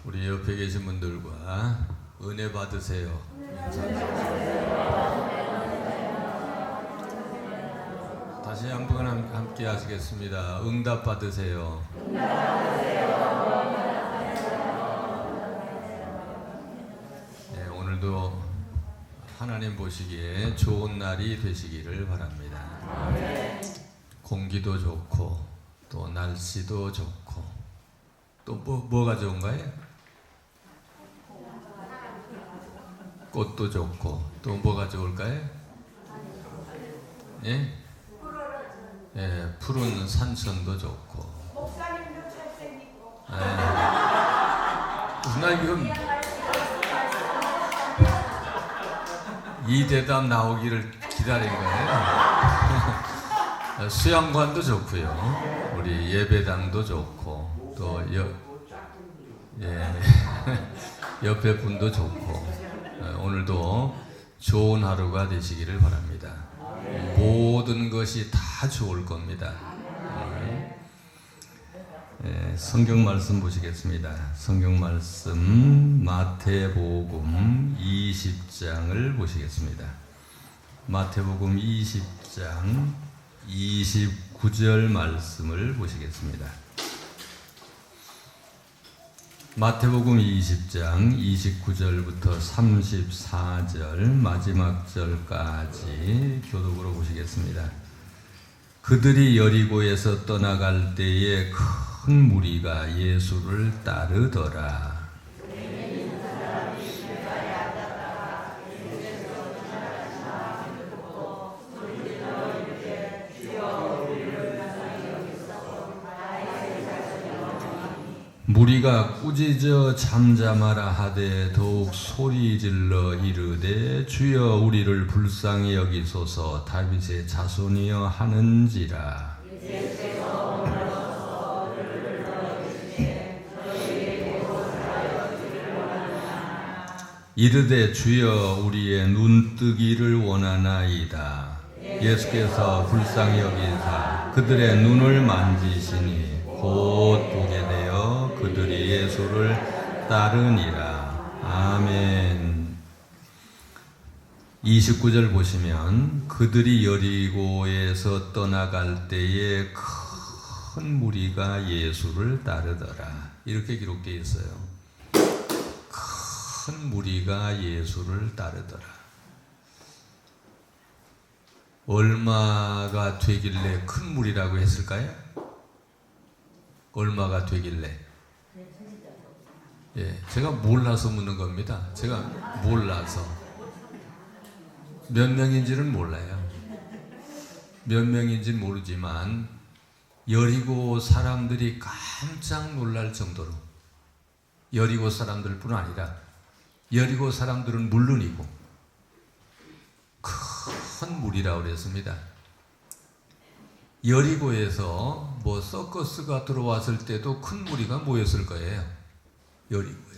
우리 옆에 계신 분들과 은혜 받으세요. 다시 한번 함께 하시겠습니다. 응답 받으세요. 네, 오늘도 하나님 보시기에 좋은 날이 되시기를 바랍니다. 공기도 좋고 또 날씨도 좋고 또 뭐가 좋은가요? 꽃도 좋고 또 뭐가 좋을까요? 예? 예, 푸른 산천도 좋고. 목사님도 잘생기고. 예. 나 지금 이 대답 나오기를 기다린 거예요. 수양관도 좋고요. 우리 예배당도 좋고 또 옆에 분도 좋고. 오늘도 좋은 하루가 되시기를 바랍니다. 모든 것이 다 좋을 겁니다. 성경 말씀 보시겠습니다. 성경 말씀 마태복음 20장을 보시겠습니다. 마태복음 20장 29절 말씀을 보시겠습니다. 마태복음 20장 29절부터 34절 마지막 절까지 교독으로 보시겠습니다. 그들이 여리고에서 떠나갈 때에 큰 무리가 예수를 따르더라. 무리가 꾸짖어 잠잠하라 하되 더욱 소리질러 이르되 주여 우리를 불쌍히 여기소서 다윗의 자손이여 하는지라. 이르되 주여 우리의 눈뜨기를 원하나이다. 예수께서 불쌍히 여기사 그들의 눈을 만지시니 곧 보게 되어 그들이 예수를 따르니라. 아멘. 29절 보시면 그들이 여리고에서 떠나갈 때에 큰 무리가 예수를 따르더라. 이렇게 기록되어 있어요. 큰 무리가 예수를 따르더라. 얼마가 되길래 큰 무리라고 했을까요? 얼마가 되길래? 예, 제가 몰라서 묻는 겁니다. 제가 몰라서. 몇 명인지는 몰라요. 몇 명인지는 모르지만 여리고 사람들이 깜짝 놀랄 정도로 여리고 사람들뿐 아니라 여리고 사람들은 물론이고 큰 무리라고 그랬습니다. 여리고에서 뭐 서커스가 들어왔을 때도 큰 무리가 모였을 거예요. 여리고에.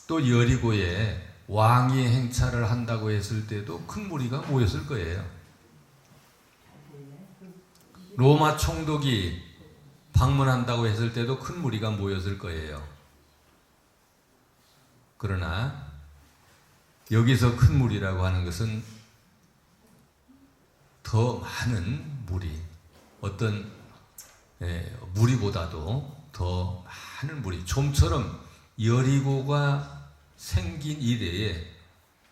또 여리고에 왕이 행차를 한다고 했을 때도 큰 무리가 모였을 거예요. 로마 총독이 방문한다고 했을 때도 큰 무리가 모였을 거예요. 그러나 여기서 큰 무리라고 하는 것은 더 많은 무리, 어떤 무리보다도 더 많은 무리, 좀처럼 여리고가 생긴 이래에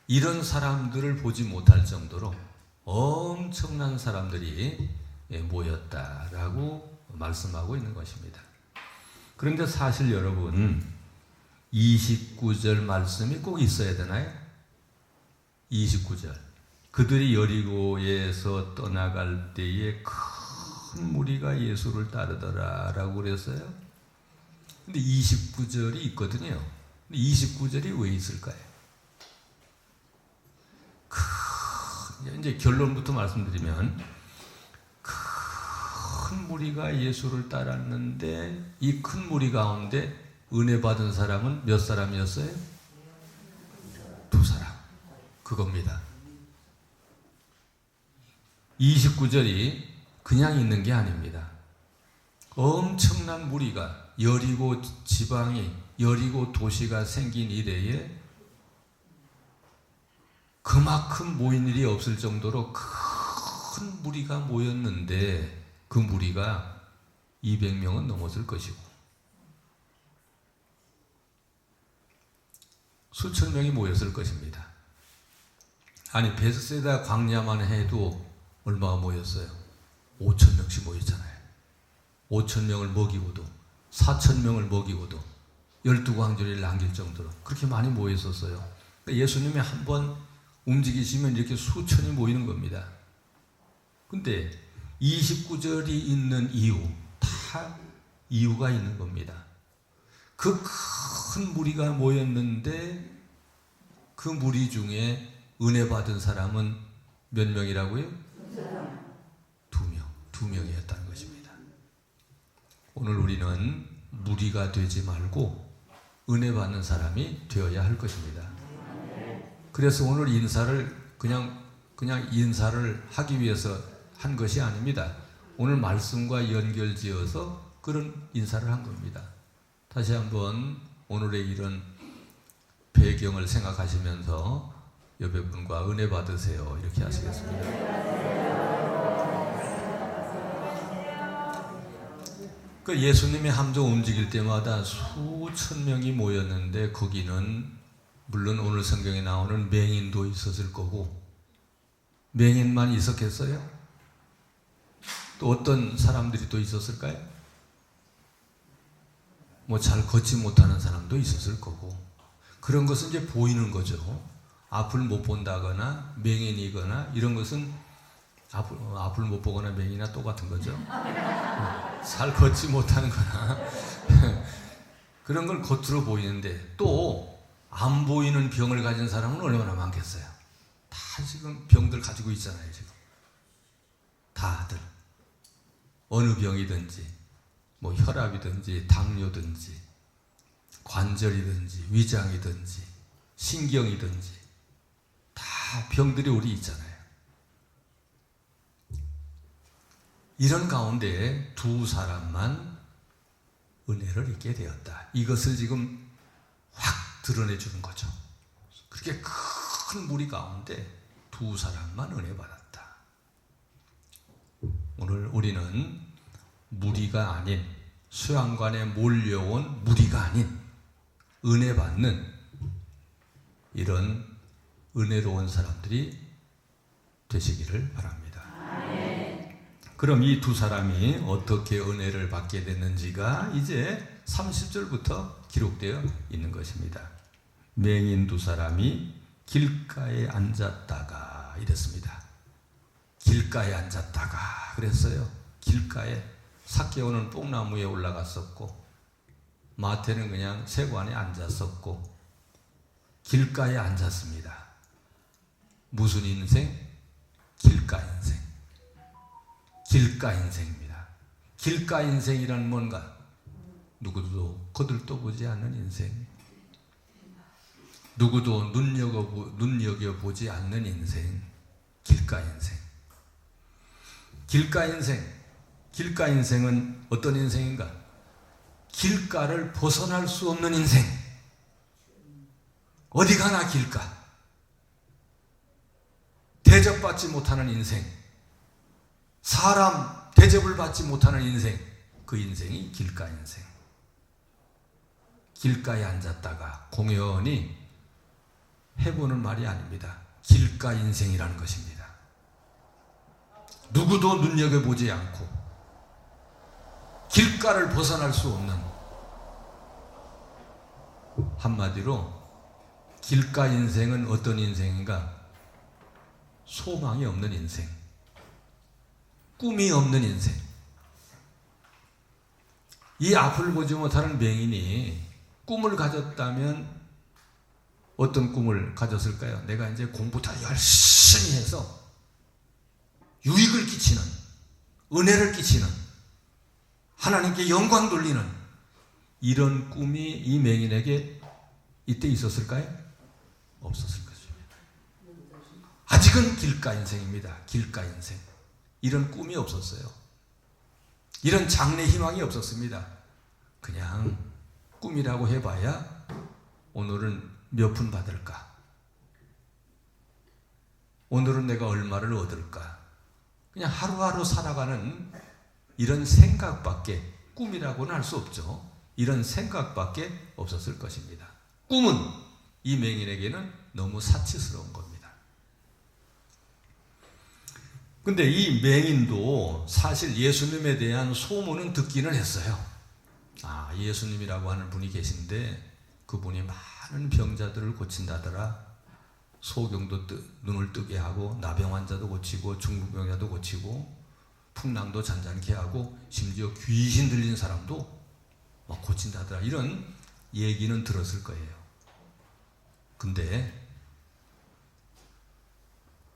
이런 사람들을 보지 못할 정도로 엄청난 사람들이 모였다라고 말씀하고 있는 것입니다. 그런데 사실 여러분 29절 말씀이 꼭 있어야 되나요? 29절 그들이 여리고에서 떠나갈 때에 큰 무리가 예수를 따르더라 라고 그랬어요. 근데 29절이 있거든요. 근데 29절이 왜 있을까요? 이제 결론부터 말씀드리면 큰 무리가 예수를 따랐는데 이 큰 무리 가운데 은혜 받은 사람은 몇 사람이었어요? 2사람. 그겁니다. 29절이 그냥 있는 게 아닙니다. 엄청난 무리가 여리고 지방이 여리고 도시가 생긴 이래에 그만큼 모인 일이 없을 정도로 큰 무리가 모였는데 그 무리가 200명은 넘었을 것이고 수천 명이 모였을 것입니다. 아니 베스세다 광야만 해도 얼마가 모였어요? 5천 명씩 모였잖아요. 5천 명을 먹이고도 4천 명을 먹이고도 12광주리를 남길 정도로 그렇게 많이 모였었어요. 그러니까 예수님이 한번 움직이시면 이렇게 수천이 모이는 겁니다. 근데 29절이 있는 이유, 다 이유가 있는 겁니다. 그 큰 무리가 모였는데 그 무리 중에 은혜 받은 사람은 몇 명이라고요? 두 명이었다는 것입니다. 오늘 우리는 무리가 되지 말고 은혜 받는 사람이 되어야 할 것입니다. 그래서 오늘 인사를 그냥 인사를 하기 위해서 한 것이 아닙니다. 오늘 말씀과 연결지어서 그런 인사를 한 겁니다. 다시 한번 오늘의 이런 배경을 생각하시면서 옆에 분과 은혜 받으세요. 이렇게 하시겠습니다. 그 예수님의 함정 움직일 때마다 수천 명이 모였는데 거기는 물론 오늘 성경에 나오는 맹인도 있었을 거고 맹인만 있었겠어요? 또 어떤 사람들이 또 있었을까요? 뭐 잘 걷지 못하는 사람도 있었을 거고 그런 것은 이제 보이는 거죠. 앞을 못 본다거나 맹인이거나 이런 것은 앞을 못 보거나 맹인이나 똑같은 거죠. 잘 걷지 못하는 거나 그런 걸 겉으로 보이는데 또 안 보이는 병을 가진 사람은 얼마나 많겠어요. 다 지금 병들 가지고 있잖아요. 지금 다들 어느 병이든지 뭐 혈압이든지 당뇨든지 관절이든지 위장이든지 신경이든지 다 병들이 우리 있잖아요. 이런 가운데 두 사람만 은혜를 입게 되었다. 이것을 지금 확 드러내 주는 거죠. 그렇게 큰 무리 가운데 두 사람만 은혜 받았다. 오늘 우리는 무리가 아닌 수양관에 몰려온 무리가 아닌 은혜 받는 이런 은혜로운 사람들이 되시기를 바랍니다. 그럼 이 두 사람이 어떻게 은혜를 받게 됐는지가 이제 30절부터 기록되어 있는 것입니다. 맹인 두 사람이 길가에 앉았다가 이랬습니다. 길가에 앉았다가 그랬어요. 길가에 삭개오는 뽕나무에 올라갔었고 마태는 그냥 세관에 앉았었고 길가에 앉았습니다. 무슨 인생? 길가 인생. 길가 인생입니다. 길가 인생이란 뭔가? 누구도 거들떠보지 않는 인생. 누구도 눈여겨보지 않는 인생. 길가 인생. 길가 인생. 길가 인생은 어떤 인생인가? 길가를 벗어날 수 없는 인생. 어디 가나 길가. 대접받지 못하는 인생. 사람 대접을 받지 못하는 인생. 그 인생이 길가 인생. 길가에 앉았다가 공연히 해보는 말이 아닙니다. 길가 인생이라는 것입니다. 누구도 눈여겨보지 않고 길가를 벗어날 수 없는, 한마디로 길가 인생은 어떤 인생인가? 소망이 없는 인생, 꿈이 없는 인생. 이 앞을 보지 못하는 맹인이 꿈을 가졌다면 어떤 꿈을 가졌을까요? 내가 이제 공부 다 열심히 해서 유익을 끼치는, 은혜를 끼치는, 하나님께 영광 돌리는 이런 꿈이 이 맹인에게 이때 있었을까요? 없었을 것입니다. 아직은 길가 인생입니다. 길가 인생. 이런 꿈이 없었어요. 이런 장래 희망이 없었습니다. 그냥 꿈이라고 해봐야 오늘은 몇 푼 받을까? 오늘은 내가 얼마를 얻을까? 그냥 하루하루 살아가는 이런 생각밖에, 꿈이라고는 할 수 없죠. 이런 생각밖에 없었을 것입니다. 꿈은 이 맹인에게는 너무 사치스러운 겁니다. 근데 이 맹인도 사실 예수님에 대한 소문은 듣기는 했어요. 아, 예수님이라고 하는 분이 계신데 그분이 많은 병자들을 고친다더라. 소경도 눈을 뜨게 하고 나병 환자도 고치고 중풍병자도 고치고 풍랑도 잔잔케 하고 심지어 귀신 들린 사람도 막 고친다더라. 이런 얘기는 들었을 거예요. 근데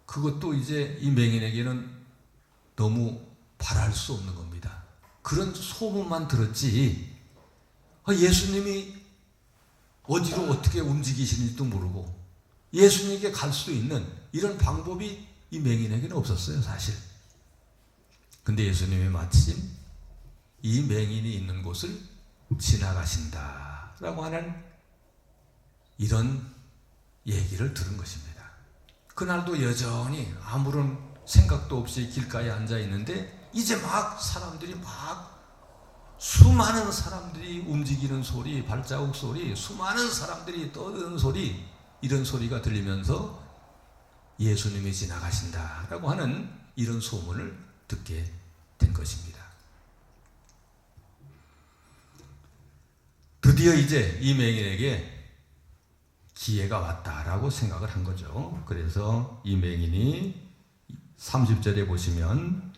그것도 이제 이 맹인에게는 너무 바랄 수 없는 겁니다. 그런 소문만 들었지 예수님이 어디로 어떻게 움직이시는지도 모르고 예수님에게 갈 수 있는 이런 방법이 이 맹인에게는 없었어요, 사실. 근데 예수님이 마침 이 맹인이 있는 곳을 지나가신다라고 하는 이런 얘기를 들은 것입니다. 그날도 여전히 아무런 생각도 없이 길가에 앉아 있는데 이제 막 사람들이 수많은 사람들이 움직이는 소리, 발자국 소리, 수많은 사람들이 떠드는 소리, 이런 소리가 들리면서 예수님이 지나가신다라고 하는 이런 소문을 듣게 된 것입니다. 드디어 이제 이 맹인에게 기회가 왔다라고 생각을 한 거죠. 그래서 이 맹인이 30절에 보시면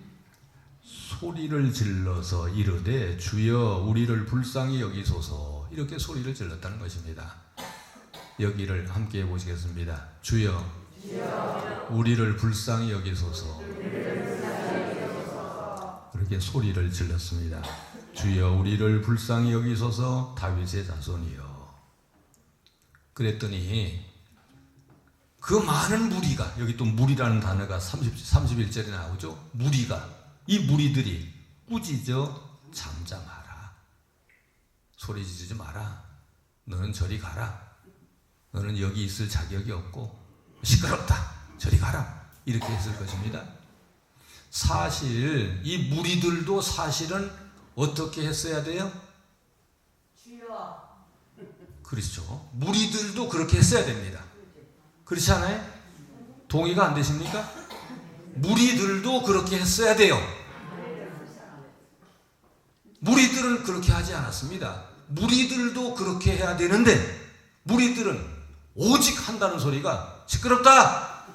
소리를 질러서 이르되 주여 우리를 불쌍히 여기소서, 이렇게 소리를 질렀다는 것입니다. 여기를 함께 해보시겠습니다. 주여 우리를 불쌍히 여기소서. 그렇게 소리를 질렀습니다. 주여 우리를 불쌍히 여기소서 다윗의 자손이여. 그랬더니 그 많은 무리가, 여기 또 무리라는 단어가 31절에 나오죠. 무리가, 이 무리들이 꾸짖어 잠잠하라. 소리 지르지 마라. 너는 저리 가라. 너는 여기 있을 자격이 없고 시끄럽다. 저리 가라. 이렇게 했을 것입니다. 사실 이 무리들도 사실은 어떻게 했어야 돼요? 주여. 그렇죠. 무리들도 그렇게 했어야 됩니다. 그렇지 않아요? 동의가 안 되십니까? 무리들도 그렇게 했어야 돼요. 무리들은 그렇게 하지 않았습니다. 무리들도 그렇게 해야 되는데 무리들은 오직 한다는 소리가 시끄럽다,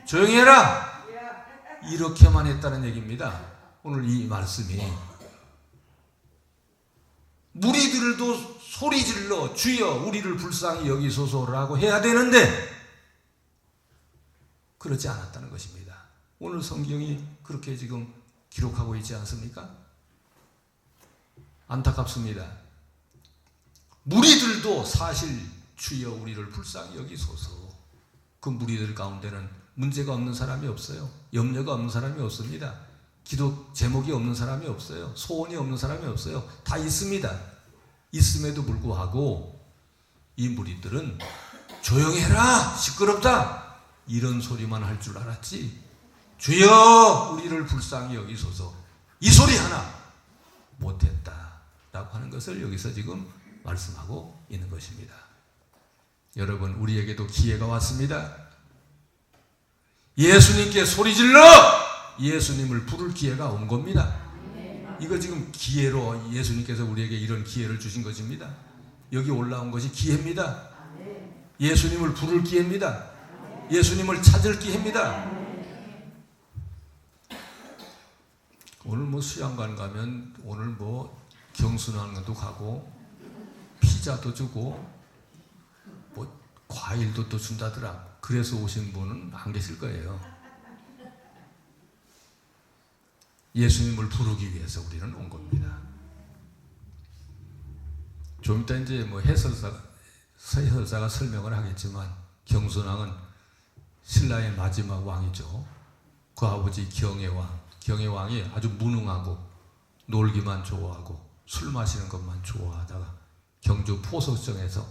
조용히 해라, 이렇게만 했다는 얘기입니다. 오늘 이 말씀이 무리들도 소리 질러 주여 우리를 불쌍히 여기소서라고 해야 되는데 그렇지 않았다는 것입니다. 오늘 성경이 그렇게 지금 기록하고 있지 않습니까? 안타깝습니다. 무리들도 사실 주여 우리를 불쌍히 여기소서, 그 무리들 가운데는 문제가 없는 사람이 없어요. 염려가 없는 사람이 없습니다. 기도 제목이 없는 사람이 없어요. 소원이 없는 사람이 없어요. 다 있습니다. 있음에도 불구하고 이 무리들은 조용히 해라, 시끄럽다, 이런 소리만 할 줄 알았지 주여 우리를 불쌍히 여기소서 이 소리 하나 못했다라고 하는 것을 여기서 지금 말씀하고 있는 것입니다. 여러분, 우리에게도 기회가 왔습니다. 예수님께 소리질러 예수님을 부를 기회가 온 겁니다. 이거 지금 기회로 예수님께서 우리에게 이런 기회를 주신 것입니다. 여기 올라온 것이 기회입니다. 예수님을 부를 기회입니다. 예수님을 찾을 기회입니다. 오늘 수양관 가면 오늘 경순환도 가고 피자도 주고 과일도 또 준다더라. 그래서 오신 분은 안 계실 거예요. 예수님을 부르기 위해서 우리는 온 겁니다. 좀 이따 이제 해설사가 설명을 하겠지만 경순왕은 신라의 마지막 왕이죠. 그 아버지 경혜왕이 아주 무능하고 놀기만 좋아하고 술 마시는 것만 좋아하다가 경주 포석정에서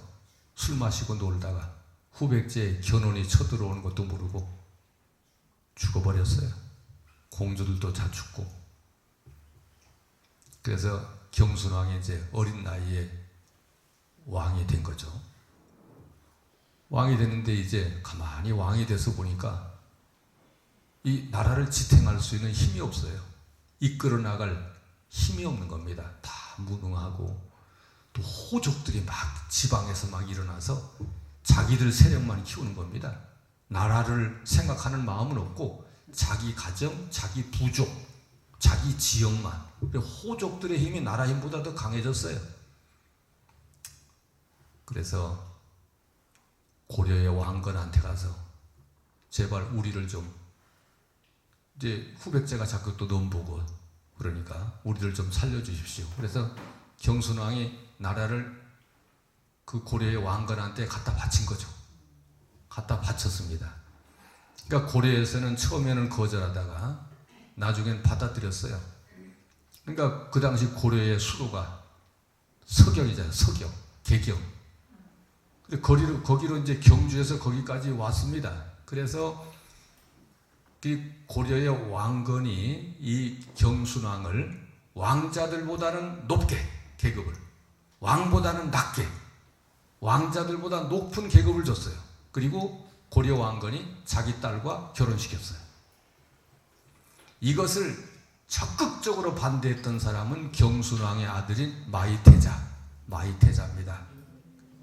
술 마시고 놀다가 후백제에 견훤이 쳐들어오는 것도 모르고 죽어버렸어요. 공주들도 다 죽고. 그래서 경순왕이 이제 어린 나이에 왕이 된 거죠. 왕이 됐는데 이제 가만히 왕이 돼서 보니까 이 나라를 지탱할 수 있는 힘이 없어요. 이끌어 나갈 힘이 없는 겁니다. 다 무능하고, 또 호족들이 막 지방에서 막 일어나서 자기들 세력만 키우는 겁니다. 나라를 생각하는 마음은 없고 자기 가정, 자기 부족, 자기 지역만. 호족들의 힘이 나라 힘보다 더 강해졌어요. 그래서 고려의 왕건한테 가서 제발 우리를 좀, 이제 후백제가 자꾸 또 넘보고 그러니까 우리를 좀 살려주십시오. 그래서 경순왕이 나라를 그 고려의 왕건한테 갖다 바친 거죠. 갖다 바쳤습니다. 그러니까 고려에서는 처음에는 거절하다가 나중엔 받아들였어요. 그러니까 그 당시 고려의 수도가 서경이잖아요. 서경, 개경. 거기로 이제 경주에서 거기까지 왔습니다. 그래서 그 고려의 왕건이 이 경순왕을 왕자들보다는 높게 계급을, 왕보다는 낮게, 왕자들보다 높은 계급을 줬어요. 그리고 고려 왕건이 자기 딸과 결혼시켰어요. 이것을 적극적으로 반대했던 사람은 경순왕의 아들인 마이태자입니다.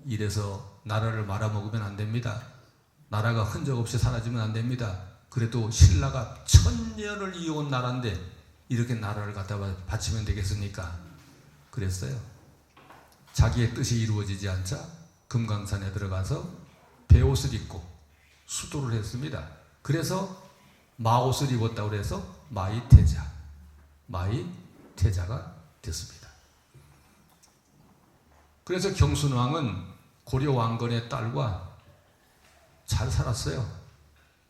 이래서 나라를 말아먹으면 안 됩니다. 나라가 흔적 없이 사라지면 안 됩니다. 그래도 신라가 1000년을 이어온 나라인데 이렇게 나라를 갖다 바치면 되겠습니까? 그랬어요. 자기의 뜻이 이루어지지 않자 금강산에 들어가서 베옷을 입고 수도를 했습니다. 그래서 마옷을 입었다고 해서 마이태자가 됐습니다. 그래서 경순왕은 고려 왕건의 딸과 잘 살았어요.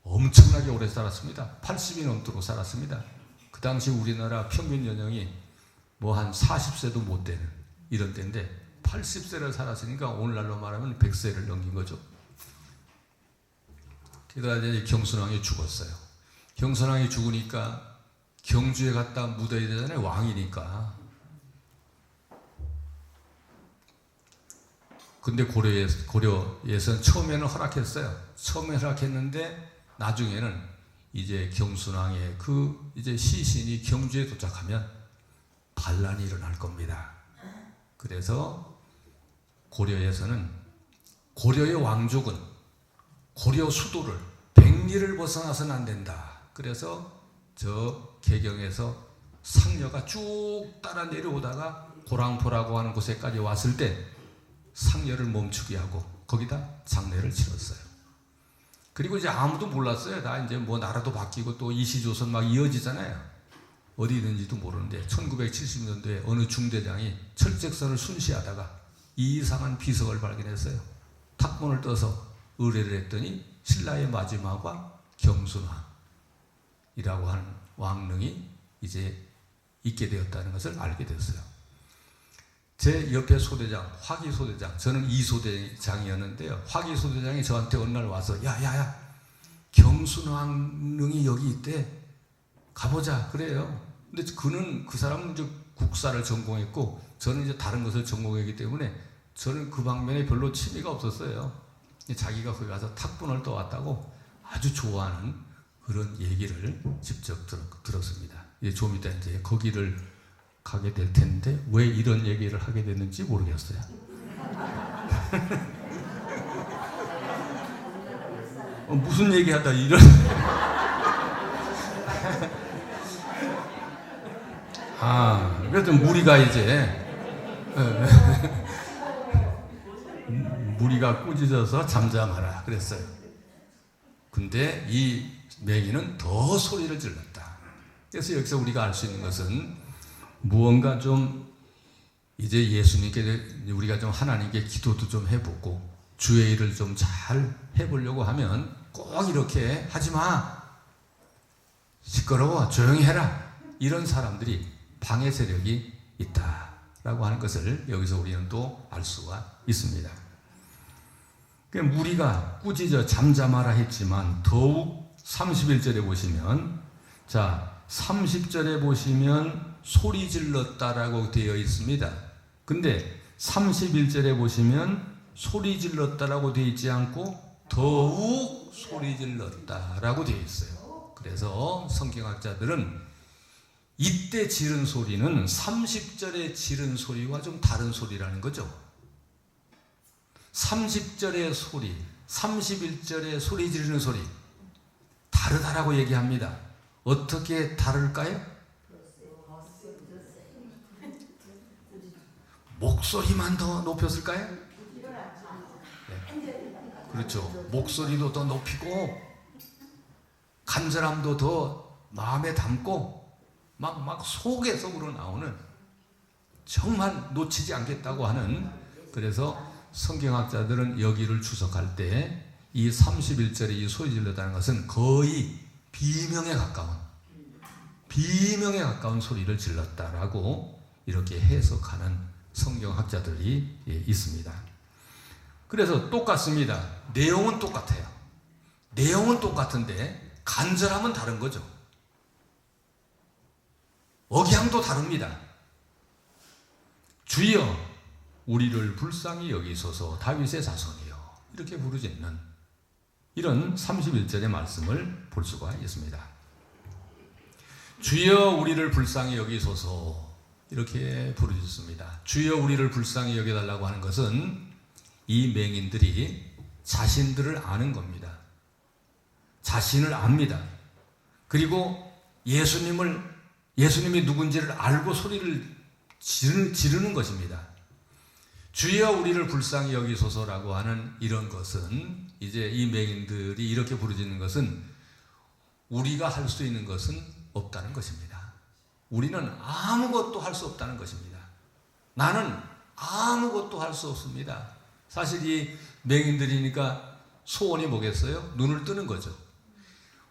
엄청나게 오래 살았습니다. 80이 넘도록 살았습니다. 그 당시 우리나라 평균 연령이 뭐 한 40세도 못 되는 이런 때인데 80세를 살았으니까 오늘날로 말하면 100세를 넘긴 거죠. 그러다 이제 경순왕이 죽었어요. 경순왕이 죽으니까 경주에 갔다 묻어야 되잖아요. 왕이니까. 근데 고려에서는 처음에는 허락했어요. 처음에 허락했는데 나중에는 이제 경순왕의 그 이제 시신이 경주에 도착하면 반란이 일어날 겁니다. 그래서 고려에서는 고려의 왕족은 고려 수도를 백리를 벗어나서는 안 된다. 그래서 저 개경에서 상려가 쭉 따라 내려오다가 고랑포라고 하는 곳에까지 왔을 때 상려를 멈추게 하고 거기다 장례를 치렀어요. 그리고 이제 아무도 몰랐어요. 다 이제 뭐 나라도 바뀌고 또 이시조선 막 이어지잖아요. 어디 있는지도 모르는데 1970년도에 어느 중대장이 철책선을 순시하다가 이상한 비석을 발견했어요. 탁본을 떠서 의뢰를 했더니 신라의 마지막 왕 경순왕이라고 하는 왕릉이 이제 있게 되었다는 것을 알게 됐어요. 제 옆에 소대장, 화기 소대장, 저는 이 소대장이었는데요. 화기 소대장이 저한테 어느 날 와서 야야야 경순왕릉이 여기 있대. 가보자 그래요. 근데 그 사람은 이제 국사를 전공했고 저는 이제 다른 것을 전공했기 때문에 저는 그 방면에 별로 취미가 없었어요. 자기가 거기 가서 탁본을 떠왔다고 아주 좋아하는 그런 얘기를 직접 들었습니다. 이제 좀 이따 이제 거기를 가게 될 텐데 왜 이런 얘기를 하게 됐는지 모르겠어요. 무슨 얘기하다 이런 그래도 무리가 이제 무리가 꾸짖어서 잠잠하라 그랬어요. 근데 이 맹인은 더 소리를 질렀다. 그래서 여기서 우리가 알 수 있는 것은 무언가 좀 이제 예수님께 우리가 좀 하나님께 기도도 좀 해보고 주의 일을 좀 잘 해보려고 하면 꼭 이렇게 하지마, 시끄러워, 조용히 해라, 이런 사람들이 방해 세력이 있다. 라고 하는 것을 여기서 우리는 또 알 수가 있습니다. 무리가 꾸짖어 잠잠하라 했지만 더욱 31절에 보시면, 자 30절에 보시면 소리 질렀다라고 되어 있습니다. 근데 31절에 보시면 소리 질렀다라고 되어 있지 않고 더욱 소리 질렀다라고 되어 있어요. 그래서 성경학자들은 이때 지른 소리는 30절에 지른 소리와 좀 다른 소리라는 거죠. 30절의 소리, 31절의 소리 지르는 소리 다르다라고 얘기합니다. 어떻게 다를까요? 목소리만 더 높였을까요? 네. 그렇죠. 목소리도 더 높이고 간절함도 더 마음에 담고 막 속에서 우러나오는, 정말 놓치지 않겠다고 하는, 그래서 성경학자들은 여기를 추석할 때 이 31절에 이 소리 질렀다는 것은 거의 비명에 가까운 소리를 질렀다라고 이렇게 해석하는 성경학자들이 있습니다. 그래서 똑같습니다. 내용은 똑같아요. 내용은 똑같은데 간절함은 다른 거죠. 억양도 다릅니다. 주여 우리를 불쌍히 여기소서 다윗의 자손이여, 이렇게 부르짖는 이런 31절의 말씀을 볼 수가 있습니다. 주여 우리를 불쌍히 여기소서, 이렇게 부르짖습니다. 주여 우리를 불쌍히 여겨달라고 하는 것은 이 맹인들이 자신들을 아는 겁니다. 자신을 압니다. 그리고 예수님이 누군지를 알고 소리를 지르는 것입니다. 주여 우리를 불쌍히 여기소서라고 하는 이런 것은, 이제 이 맹인들이 이렇게 부르짖는 것은 우리가 할 수 있는 것은 없다는 것입니다. 우리는 아무것도 할 수 없다는 것입니다. 나는 아무것도 할 수 없습니다. 사실 이 맹인들이니까 소원이 뭐겠어요? 눈을 뜨는 거죠.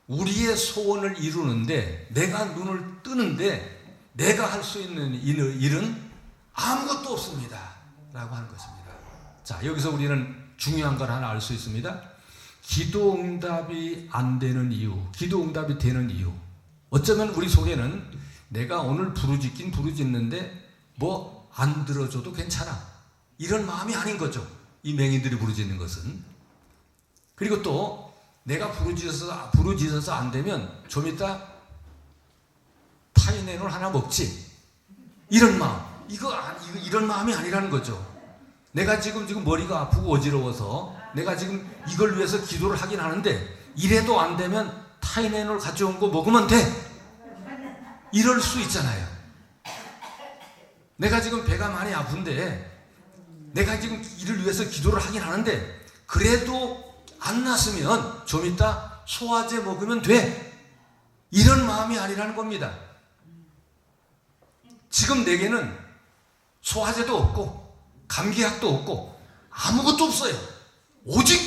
우리의 소원을 이루는데, 내가 눈을 뜨는데 내가 할 수 있는 일은 아무것도 없습니다 라고 하는 것입니다. 자, 여기서 우리는 중요한 걸 하나 알 수 있습니다. 기도 응답이 안 되는 이유, 기도 응답이 되는 이유. 어쩌면 우리 속에는 내가 오늘 부르짖긴 부르짖는데 뭐 안 들어줘도 괜찮아, 이런 마음이 아닌 거죠. 이 맹인들이 부르짖는 것은. 그리고 또 내가 부르짖어서 안 되면 좀 이따 타이네놀 하나 먹지, 이런 마음. 이런 마음이 아니라는 거죠. 내가 지금 머리가 아프고 어지러워서 내가 지금 이걸 위해서 기도를 하긴 하는데 이래도 안 되면 타이네놀 가져온 거 먹으면 돼, 이럴 수 있잖아요. 내가 지금 배가 많이 아픈데 내가 지금 이를 위해서 기도를 하긴 하는데 그래도 안 났으면 좀 이따 소화제 먹으면 돼, 이런 마음이 아니라는 겁니다. 지금 내게는 소화제도 없고 감기약도 없고 아무것도 없어요. 오직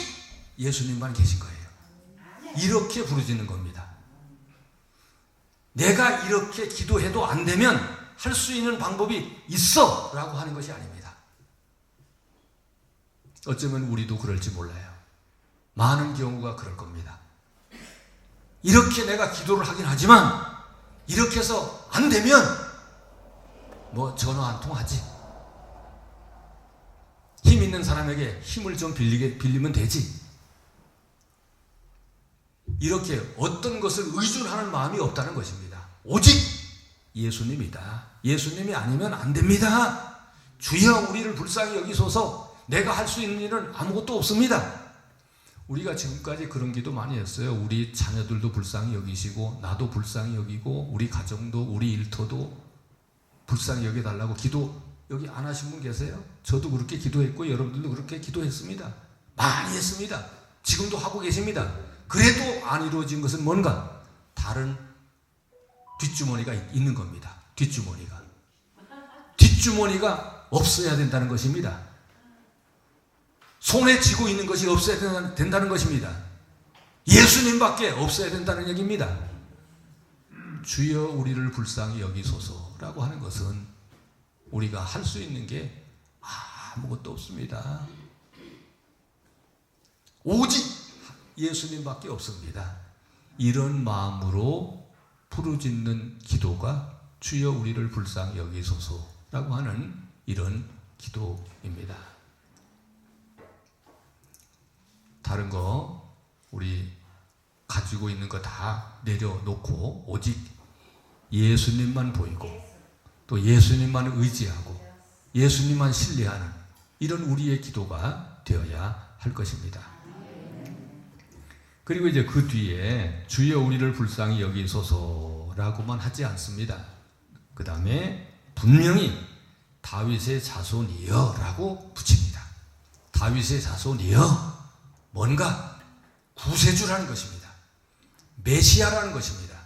예수님만 계신 거예요. 이렇게 부르짖는 겁니다. 내가 이렇게 기도해도 안 되면 할 수 있는 방법이 있어 라고 하는 것이 아닙니다. 어쩌면 우리도 그럴지 몰라요. 많은 경우가 그럴 겁니다. 이렇게 내가 기도를 하긴 하지만 이렇게 해서 안 되면 뭐 전화 한 통 하지, 힘 있는 사람에게 힘을 좀 빌리면 되지, 이렇게 어떤 것을 의존하는 마음이 없다는 것입니다. 오직 예수님이다. 예수님이 아니면 안 됩니다. 주여 우리를 불쌍히 여기소서. 내가 할 수 있는 일은 아무것도 없습니다. 우리가 지금까지 그런 기도 많이 했어요. 우리 자녀들도 불쌍히 여기시고 나도 불쌍히 여기고 우리 가정도 우리 일터도 불쌍히 여겨달라고 기도 여기 안 하신 분 계세요? 저도 그렇게 기도했고 여러분들도 그렇게 기도했습니다. 많이 했습니다. 지금도 하고 계십니다. 그래도 안 이루어진 것은 뭔가? 다른 뒷주머니가 있는 겁니다. 뒷주머니가 없어야 된다는 것입니다. 손에 쥐고 있는 것이 없어야 된다는 것입니다. 예수님밖에 없어야 된다는 얘기입니다. 주여 우리를 불쌍히 여기소서라고 하는 것은 우리가 할 수 있는 게 아무것도 없습니다. 오직 예수님밖에 없습니다. 이런 마음으로 부르짖는 기도가 주여 우리를 불쌍히 여기소서라고 하는 이런 기도입니다. 다른 거 우리 가지고 있는 거 다 내려놓고 오직 예수님만 보이고 또 예수님만 의지하고 예수님만 신뢰하는 이런 우리의 기도가 되어야 할 것입니다. 그리고 이제 그 뒤에 주여 우리를 불쌍히 여기소서라고만 하지 않습니다. 그 다음에 분명히 다윗의 자손이여 라고 붙입니다. 다윗의 자손이여 뭔가 구세주라는 것입니다. 메시아라는 것입니다.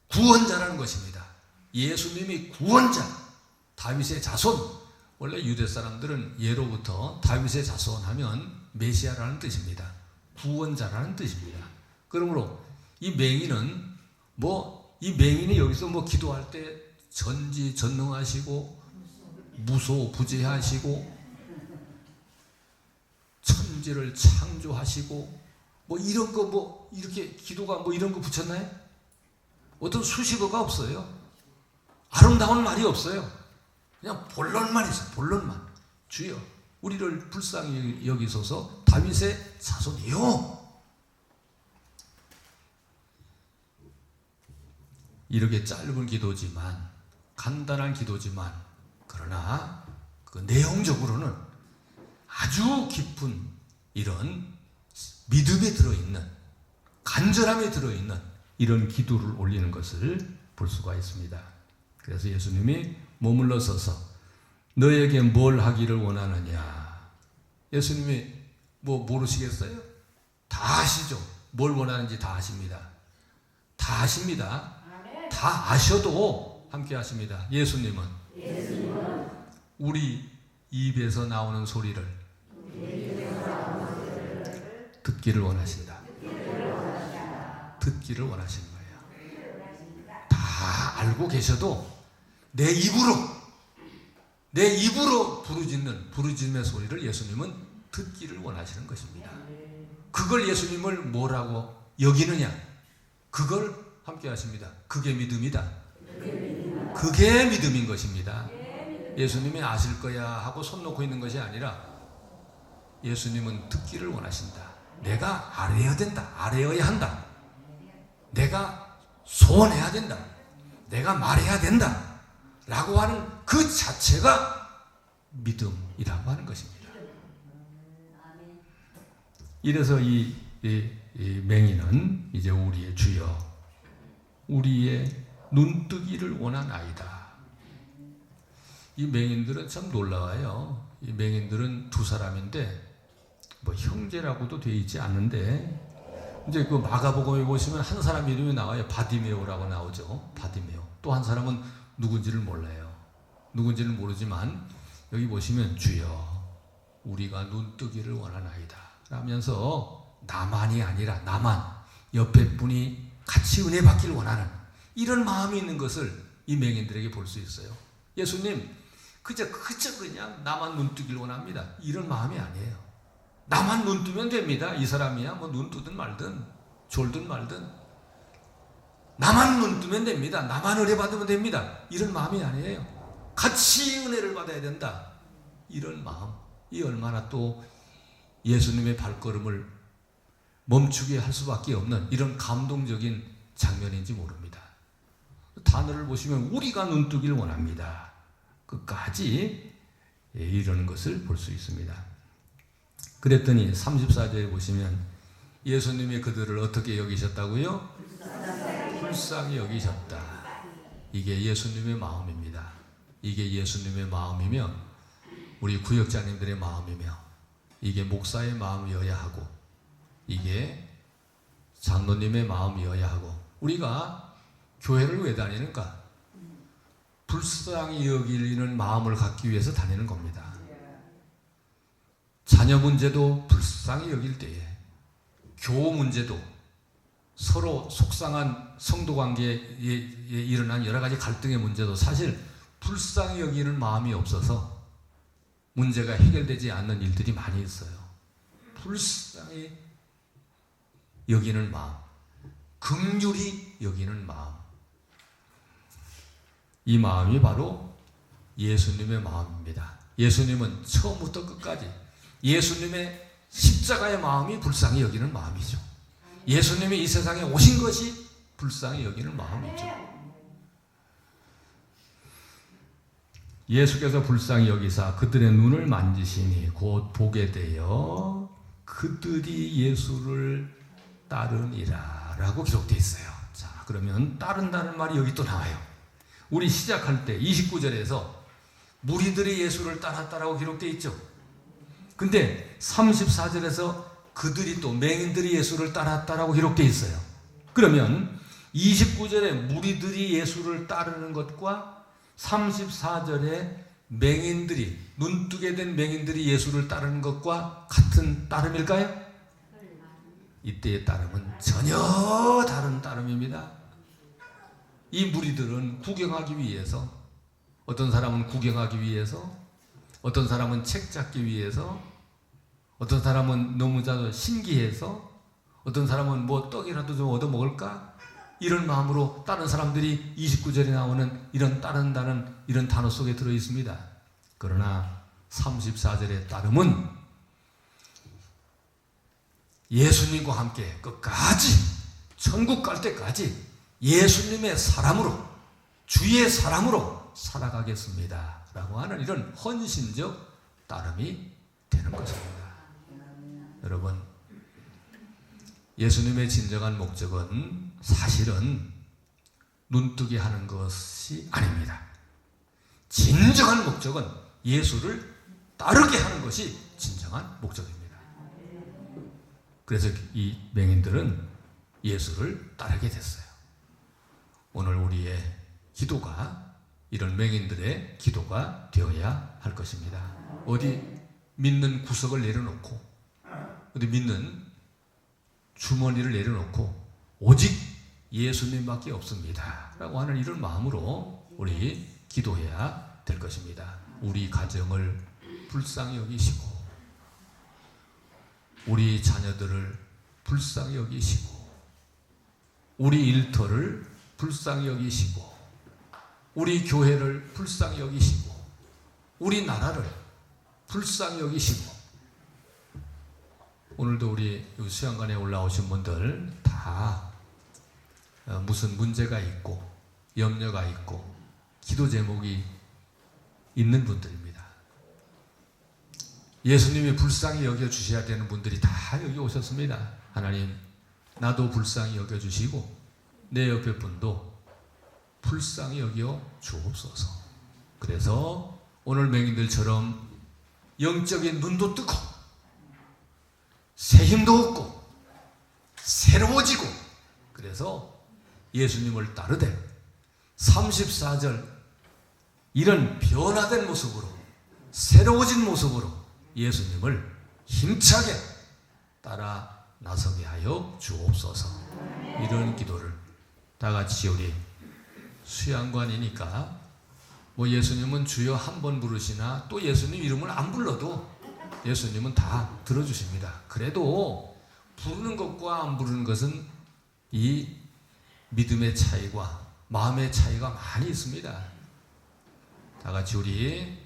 구원자라는 것입니다. 예수님이 구원자, 다윗의 자손. 원래 유대 사람들은 예로부터 다윗의 자손 하면 메시아라는 뜻입니다. 구원자라는 뜻입니다. 그러므로 이 맹인은 이 맹인이 여기서 기도할 때 전지전능하시고 무소부재하시고 천지를 창조하시고 이런 거 이렇게 기도가 이런 거 붙였나요? 어떤 수식어가 없어요. 아름다운 말이 없어요. 그냥 본론만 있어요. 본론만. 주여 우리를 불쌍히 여기소서 다윗의 자손이요. 이렇게 짧은 기도지만 간단한 기도지만 그러나 그 내용적으로는 아주 깊은 이런 믿음이 들어있는 간절함이 들어있는 이런 기도를 올리는 것을 볼 수가 있습니다. 그래서 예수님이 머물러 서서 너에게 뭘 하기를 원하느냐. 예수님이 모르시겠어요? 다 아시죠? 뭘 원하는지 다 아십니다. 다 아십니다. 다 아셔도 함께 하십니다. 예수님은 우리 입에서 나오는 소리를 듣기를 원하신다. 듣기를 원하시는 거예요. 다 알고 계셔도 내 입으로 부르짖는 소리를 예수님은 듣기를 원하시는 것입니다. 그걸 예수님을 뭐라고 여기느냐? 그걸 함께 하십니다. 그게 믿음이다. 그게 믿음인 것입니다. 예수님이 아실 거야 하고 손 놓고 있는 것이 아니라 예수님은 듣기를 원하신다. 내가 알아야 된다. 알아야 한다. 내가 소원해야 된다. 내가 말해야 된다. 라고 하는 그 자체가 믿음이라고 하는 것입니다. 이래서 이 맹인은 이제 우리의 주여 우리의 눈뜨기를 원하나이다. 이 맹인들은 참 놀라워요. 이 맹인들은 두 사람인데 형제라고도 되어 있지 않은데 이제 그 마가복음에 보시면 한 사람 이름이 나와요. 바디메오라고 나오죠. 바디메오. 또 한 사람은 누군지를 몰라요. 누군지는 모르지만 여기 보시면 주여 우리가 눈뜨기를 원하나이다 라면서 나만이 아니라 나만 옆에 분이 같이 은혜 받기를 원하는 이런 마음이 있는 것을 이 맹인들에게 볼 수 있어요. 예수님 그저 그냥 나만 눈뜨기를 원합니다. 이런 마음이 아니에요. 나만 눈 뜨면 됩니다. 이 사람이야 눈 뜨든 말든 졸든 말든 나만 눈 뜨면 됩니다. 나만 은혜 받으면 됩니다. 이런 마음이 아니에요. 같이 은혜를 받아야 된다. 이런 마음. 이 얼마나 또 예수님의 발걸음을 멈추게 할 수밖에 없는 이런 감동적인 장면인지 모릅니다. 단어를 보시면 우리가 눈 뜨기를 원합니다. 끝까지 이러는 것을 볼 수 있습니다. 그랬더니 34절에 보시면 예수님이 그들을 어떻게 여기셨다고요? 불쌍히 여기셨다. 이게 예수님의 마음입니다. 이게 예수님의 마음이며 우리 구역장님들의 마음이며 이게 목사의 마음이어야 하고 이게 장로님의 마음이어야 하고 우리가 교회를 왜 다니는가? 불쌍히 여기는 마음을 갖기 위해서 다니는 겁니다. 자녀 문제도 불쌍히 여길 때에 교우 문제도 서로 속상한 성도 관계에 일어난 여러 가지 갈등의 문제도 사실 불쌍히 여기는 마음이 없어서 문제가 해결되지 않는 일들이 많이 있어요. 불쌍히 여기는 마음, 긍휼히 여기는 마음, 이 마음이 바로 예수님의 마음입니다. 예수님은 처음부터 끝까지 예수님의 십자가의 마음이 불쌍히 여기는 마음이죠. 예수님이 이 세상에 오신 것이 불쌍히 여기는 마음이죠. 예수께서 불쌍히 여기사 그들의 눈을 만지시니 곧 보게 되어 그들이 예수를 따르니라 라고 기록되어 있어요. 자, 그러면 따른다는 말이 여기 또 나와요. 우리 시작할 때 29절에서 무리들이 예수를 따랐다라고 기록되어 있죠. 근데 34절에서 그들이 또 맹인들이 예수를 따랐다라고 기록되어 있어요. 그러면 29절에 무리들이 예수를 따르는 것과 34절에 맹인들이, 눈뜨게 된 맹인들이 예수를 따르는 것과 같은 따름일까요? 이때의 따름은 전혀 다른 따름입니다. 이 무리들은 구경하기 위해서, 어떤 사람은 구경하기 위해서, 어떤 사람은 책 잡기 위해서, 어떤 사람은 너무 신기해서, 어떤 사람은 뭐 떡이라도 좀 얻어 먹을까? 이런 마음으로 다른 사람들이 29절에 나오는 이런 따른다는 이런 단어 속에 들어 있습니다. 그러나 34절의 따름은 예수님과 함께 끝까지 천국 갈 때까지 예수님의 사람으로, 주의 사람으로 살아가겠습니다 라고 하는 이런 헌신적 따름이 되는 것입니다. 여러분, 예수님의 진정한 목적은 사실은 눈뜨게 하는 것이 아닙니다. 진정한 목적은 예수를 따르게 하는 것이 진정한 목적입니다. 그래서 이 맹인들은 예수를 따르게 됐어요. 오늘 우리의 기도가 이런 맹인들의 기도가 되어야 할 것입니다. 어디 믿는 구석을 내려놓고, 어디 믿는 주머니를 내려놓고 오직 예수님밖에 없습니다 라고 하는 이런 마음으로 우리 기도해야 될 것입니다. 우리 가정을 불쌍히 여기시고, 우리 자녀들을 불쌍히 여기시고, 우리 일터를 불쌍히 여기시고, 우리 교회를 불쌍히 여기시고, 우리 나라를 불쌍히 여기시고. 오늘도 우리 수양관에 올라오신 분들 다 무슨 문제가 있고 염려가 있고 기도 제목이 있는 분들입니다. 예수님이 불쌍히 여겨주셔야 되는 분들이 다 여기 오셨습니다. 하나님, 나도 불쌍히 여겨주시고 내 옆에 분도 불쌍히 여겨 주옵소서. 그래서 오늘 맹인들처럼 영적인 눈도 뜨고 새 힘도 얻고 새로워지고, 그래서 예수님을 따르되 34절 이런 변화된 모습으로, 새로워진 모습으로 예수님을 힘차게 따라 나서게 하여 주옵소서. 이런 기도를 다 같이, 우리 수양관이니까 뭐 예수님은 주여 한 번 부르시나 또 예수님 이름을 안 불러도 예수님은 다 들어주십니다. 그래도 부르는 것과 안 부르는 것은 이 믿음의 차이와 마음의 차이가 많이 있습니다. 다 같이 우리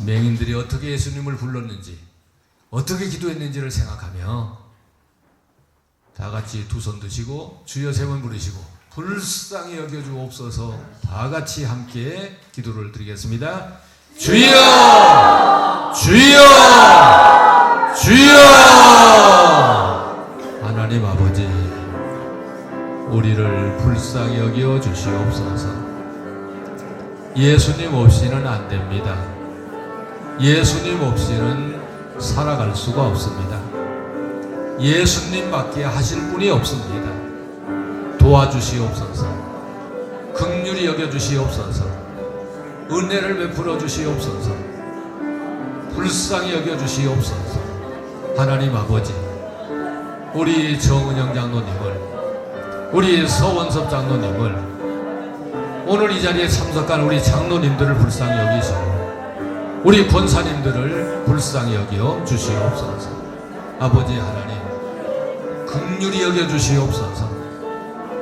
맹인들이 어떻게 예수님을 불렀는지, 어떻게 기도했는지를 생각하며 다 같이 두 손 드시고 주여 세 번 부르시고 불쌍히 여겨주옵소서. 다 같이 함께 기도를 드리겠습니다. 주여! 주여! 주여! 하나님 아버지, 우리를 불쌍히 여겨 주시옵소서. 예수님 없이는 안 됩니다. 예수님 없이는 살아갈 수가 없습니다. 예수님밖에 하실 분이 없습니다. 도와주시옵소서. 긍휼히 여겨주시옵소서. 은혜를 베풀어 주시옵소서. 불쌍히 여겨주시옵소서. 하나님 아버지, 우리 정은영 장로님을, 우리 서원섭 장로님을, 오늘 이 자리에 참석한 우리 장로님들을 불쌍히 여기시고 우리 권사님들을 불쌍히 여겨 주시옵소서. 아버지 하나님, 긍휼히 여겨 주시옵소서.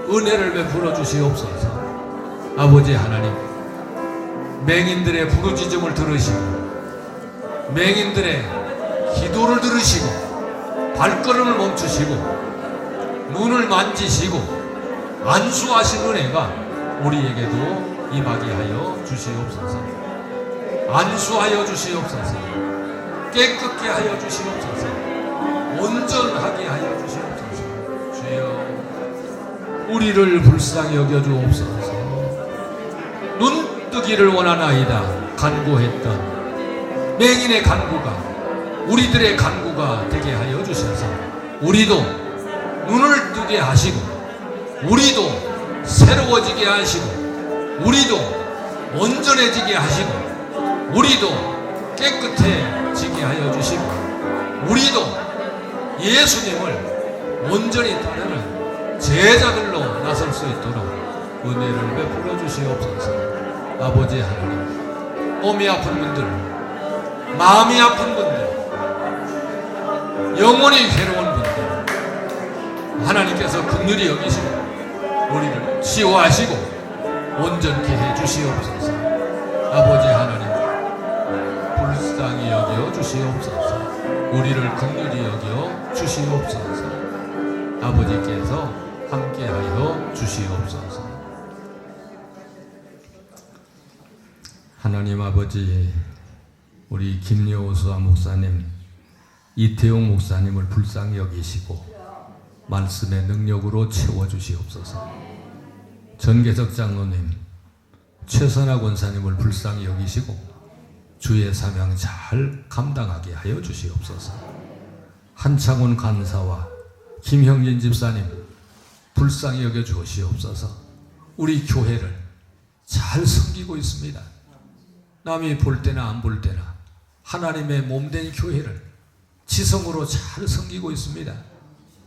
은혜를 베풀어 주시옵소서. 아버지 하나님, 맹인들의 부르짖음을 들으시고 맹인들의 기도를 들으시고 발걸음을 멈추시고 눈을 만지시고 안수하신 은혜가 우리에게도 임하게 하여 주시옵소서. 안수하여 주시옵소서. 깨끗게 하여 주시옵소서. 온전하게 하여 주시옵소서. 주여, 우리를 불쌍히 여겨 주옵소서. 눈뜨기를 원하나이다 간구했던 맹인의 간구가 우리들의 간구가 되게 하여 주셔서 우리도 눈을 뜨게 하시고 우리도 새로워지게 하시고 우리도 온전해지게 하시고 우리도 깨끗해지게 하여 주시고 우리도 예수님을 온전히 따르는 제자들로 나설 수 있도록 은혜를 베풀어 주시옵소서. 아버지 하나님, 몸이 아픈 분들, 마음이 아픈 분들, 영혼이 괴로운 분들 하나님께서 긍휼히 여기시고 우리를 치유하시고 온전케 해 주시옵소서. 아버지 하나님, 불쌍히 여겨 주시옵소서. 우리를 긍휼히 여겨 주시옵소서. 아버지께서 함께하여 주시옵소서. 하나님 아버지, 우리 김여호수아 목사님, 이태용 목사님을 불쌍히 여기시고 말씀의 능력으로 채워주시옵소서. 전계석 장로님, 최선아 권사님을 불쌍히 여기시고 주의 사명 잘 감당하게 하여 주시옵소서. 한창훈 간사와 김형진 집사님 불쌍히 여겨 주시옵소서. 우리 교회를 잘 섬기고 있습니다. 남이 볼 때나 안 볼 때나 하나님의 몸된 교회를 지성으로 잘 섬기고 있습니다.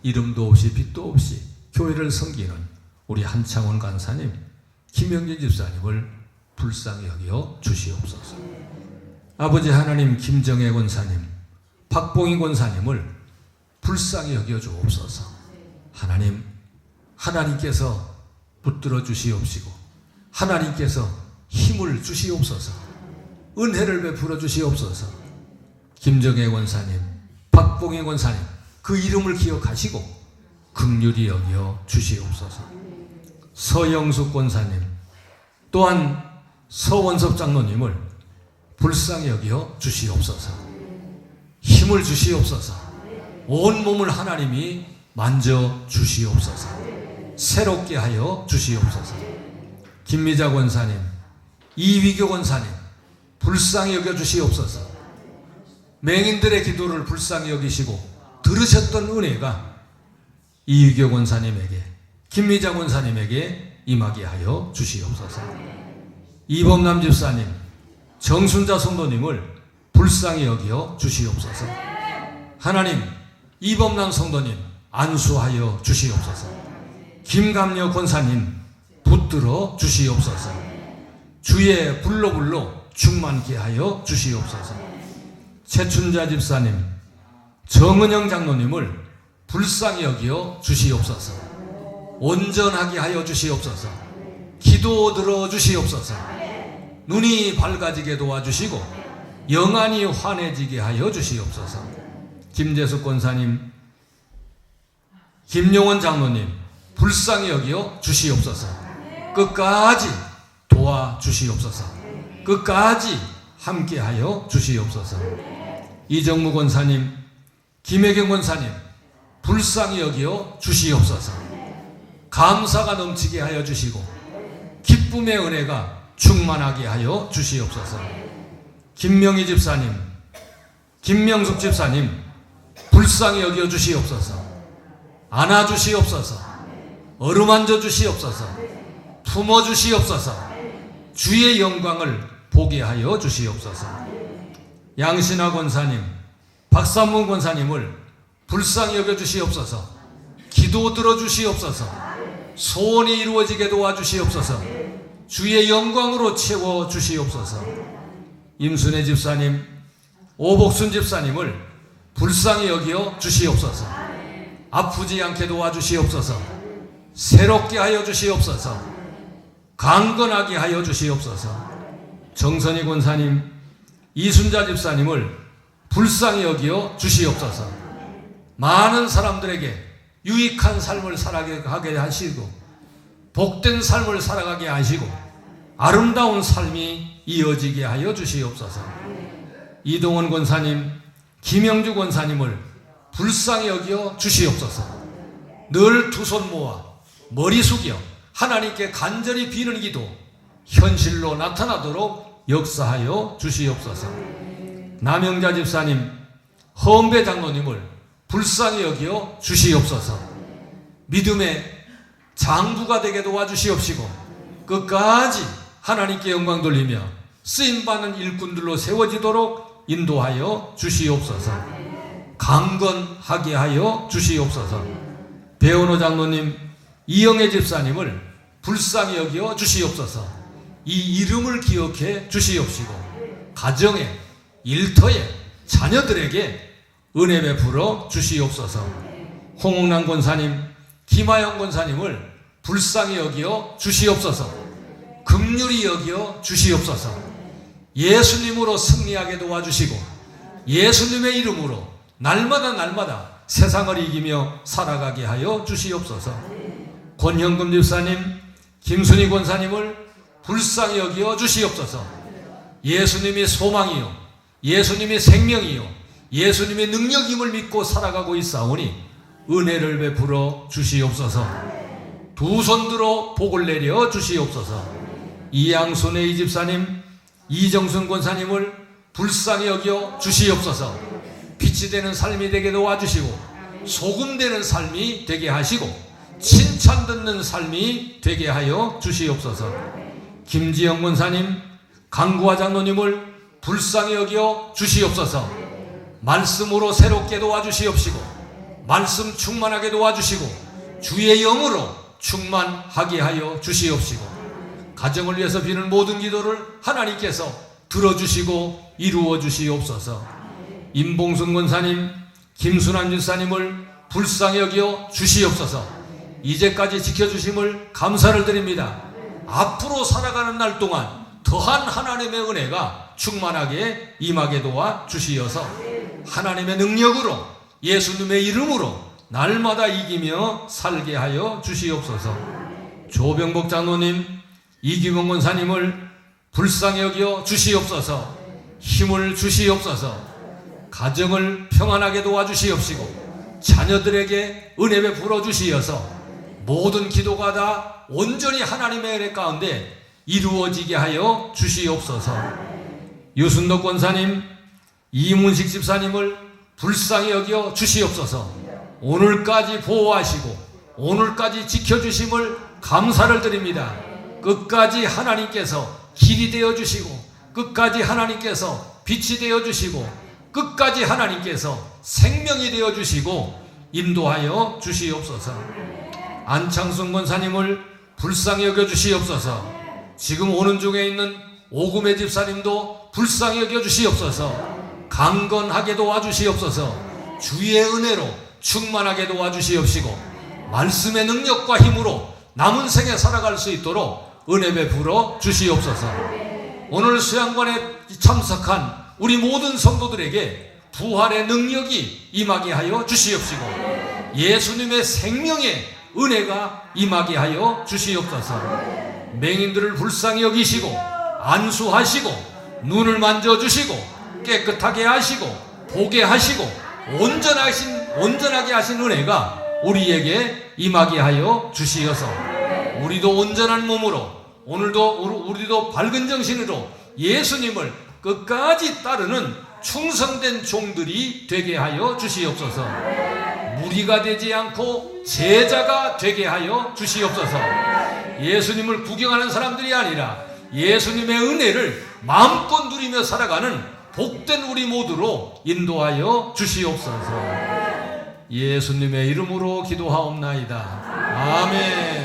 이름도 없이 빛도 없이 교회를 섬기는 우리 한창원 간사님, 김영진 집사님을 불쌍히 여겨 주시옵소서. 아버지 하나님, 김정혜 권사님, 박봉희 권사님을 불쌍히 여겨 주옵소서. 하나님, 하나님께서 붙들어 주시옵시고 하나님께서 힘을 주시옵소서. 은혜를 베풀어 주시옵소서. 김정혜 권사님, 박봉희 권사님, 그 이름을 기억하시고 긍휼히 여겨 주시옵소서. 서영숙 권사님, 또한 서원섭 장로님을 불쌍히 여겨 주시옵소서. 힘을 주시옵소서. 온 몸을 하나님이 만져 주시옵소서. 새롭게 하여 주시옵소서. 김미자 권사님, 이위교 권사님 불쌍히 여겨 주시옵소서. 맹인들의 기도를 불쌍히 여기시고 들으셨던 은혜가 이위교 권사님에게, 김미자 권사님에게 임하게 하여 주시옵소서. 이범남 집사님, 정순자 성도님을 불쌍히 여겨 주시옵소서. 하나님, 이범남 성도님 안수하여 주시옵소서. 김감려 권사님 붙들어 주시옵소서. 주의 불로 충만케 하여 주시옵소서. 최춘자 집사님, 정은영 장로님을 불쌍히 여겨 주시옵소서. 온전하게 하여 주시옵소서. 기도 들어 주시옵소서. 눈이 밝아지게 도와주시고 영안이 환해지게 하여 주시옵소서. 김재숙 권사님, 김용원 장로님 불쌍히 여겨 주시옵소서. 끝까지 도와주시옵소서. 끝까지 함께하여 주시옵소서. 이정무 권사님, 김혜경 권사님 불쌍히 여겨 주시옵소서. 감사가 넘치게 하여 주시고 기쁨의 은혜가 충만하게 하여 주시옵소서. 김명희 집사님, 김명숙 집사님 불쌍히 여겨 주시옵소서. 안아주시옵소서. 어루만져 주시옵소서. 품어주시옵소서. 주의 영광을 보게 하여 주시옵소서. 양신아 권사님, 박삼문 권사님을 불쌍히 여겨 주시옵소서. 기도 들어 주시옵소서. 소원이 이루어지게 도와주시옵소서. 주의 영광으로 채워 주시옵소서. 임순애 집사님, 오복순 집사님을 불쌍히 여겨 주시옵소서. 아프지 않게 도와주시옵소서. 새롭게 하여 주시옵소서. 강건하게 하여 주시옵소서. 정선희 권사님, 이순자 집사님을 불쌍히 여겨 주시옵소서. 많은 사람들에게 유익한 삶을 살아가게 하시고 복된 삶을 살아가게 하시고 아름다운 삶이 이어지게 하여 주시옵소서. 이동원 권사님, 김영주 권사님을 불쌍히 여겨 주시옵소서. 늘 두 손 모아 머리 숙여 하나님께 간절히 비는 기도 현실로 나타나도록 역사하여 주시옵소서. 남영자 집사님, 허은배 장로님을 불쌍히 여겨 주시옵소서. 믿음의 장부가 되게 도와주시옵시고 끝까지 하나님께 영광 돌리며 쓰임받는 일꾼들로 세워지도록 인도하여 주시옵소서. 강건하게 하여 주시옵소서. 배원호 장로님, 이영애 집사님을 불쌍히 여겨 주시옵소서. 이 이름을 기억해 주시옵시고 가정에, 일터에, 자녀들에게 은혜 베풀어 주시옵소서. 홍옥란 권사님, 김하영 권사님을 불쌍히 여겨 주시옵소서. 긍휼히 여겨 주시옵소서. 예수님으로 승리하게 도와주시고 예수님의 이름으로 날마다 세상을 이기며 살아가게 하여 주시옵소서. 권현금 집사님, 김순희 권사님을 불쌍히 여겨 주시옵소서. 예수님이 소망이요 예수님이 생명이요 예수님의 능력임을 믿고 살아가고 있사오니 은혜를 베풀어 주시옵소서. 두 손들어 복을 내려 주시옵소서. 이양순의 이 집사님, 이정순 권사님을 불쌍히 여겨 주시옵소서. 빛이 되는 삶이 되게 도와주시고 소금 되는 삶이 되게 하시고 칭찬 듣는 삶이 되게 하여 주시옵소서. 김지영 권사님, 강구화 장로님을 불쌍히 여겨 주시옵소서. 말씀으로 새롭게 도와주시옵시고 말씀 충만하게 도와주시고 주의 영으로 충만하게 하여 주시옵시고 가정을 위해서 비는 모든 기도를 하나님께서 들어주시고 이루어 주시옵소서. 임봉순 권사님, 김순환 집사님을 불쌍히 여겨 주시옵소서. 이제까지 지켜주심을 감사를 드립니다. 앞으로 살아가는 날 동안 더한 하나님의 은혜가 충만하게 임하게 도와 주시어서 하나님의 능력으로 예수님의 이름으로 날마다 이기며 살게 하여 주시옵소서. 조병복 장로님, 이기봉 권사님을 불쌍히 여겨 주시옵소서. 힘을 주시옵소서. 가정을 평안하게 도와주시옵시고 자녀들에게 은혜 베풀어 주시어서 모든 기도가 다 온전히 하나님의 은혜 가운데 이루어지게 하여 주시옵소서. 유순덕 권사님, 이문식 집사님을 불쌍히 여겨 주시옵소서. 오늘까지 보호하시고 오늘까지 지켜주심을 감사를 드립니다. 끝까지 하나님께서 길이 되어주시고 끝까지 하나님께서 빛이 되어주시고 끝까지 하나님께서 생명이 되어주시고 인도하여 주시옵소서. 안창순 권사님을 불쌍히 여겨 주시옵소서. 지금 오는 중에 있는 오금의 집사님도 불쌍히 여겨 주시옵소서. 강건하게 도와주시옵소서. 주의 은혜로 충만하게 도와주시옵시고 말씀의 능력과 힘으로 남은 생에 살아갈 수 있도록 은혜 베풀어 주시옵소서. 오늘 수양관에 참석한 우리 모든 성도들에게 부활의 능력이 임하게 하여 주시옵시고 예수님의 생명의 은혜가 임하게 하여 주시옵소서. 맹인들을 불쌍히 여기시고 안수하시고 눈을 만져주시고 깨끗하게 하시고 보게 하시고 온전하게 하신 은혜가 우리에게 임하게 하여 주시어서 우리도 온전한 몸으로 오늘도 우리도 밝은 정신으로 예수님을 끝까지 따르는 충성된 종들이 되게 하여 주시옵소서. 무리가 되지 않고 제자가 되게 하여 주시옵소서. 예수님을 구경하는 사람들이 아니라 예수님의 은혜를 마음껏 누리며 살아가는 복된 우리 모두로 인도하여 주시옵소서. 예수님의 이름으로 기도하옵나이다. 아멘.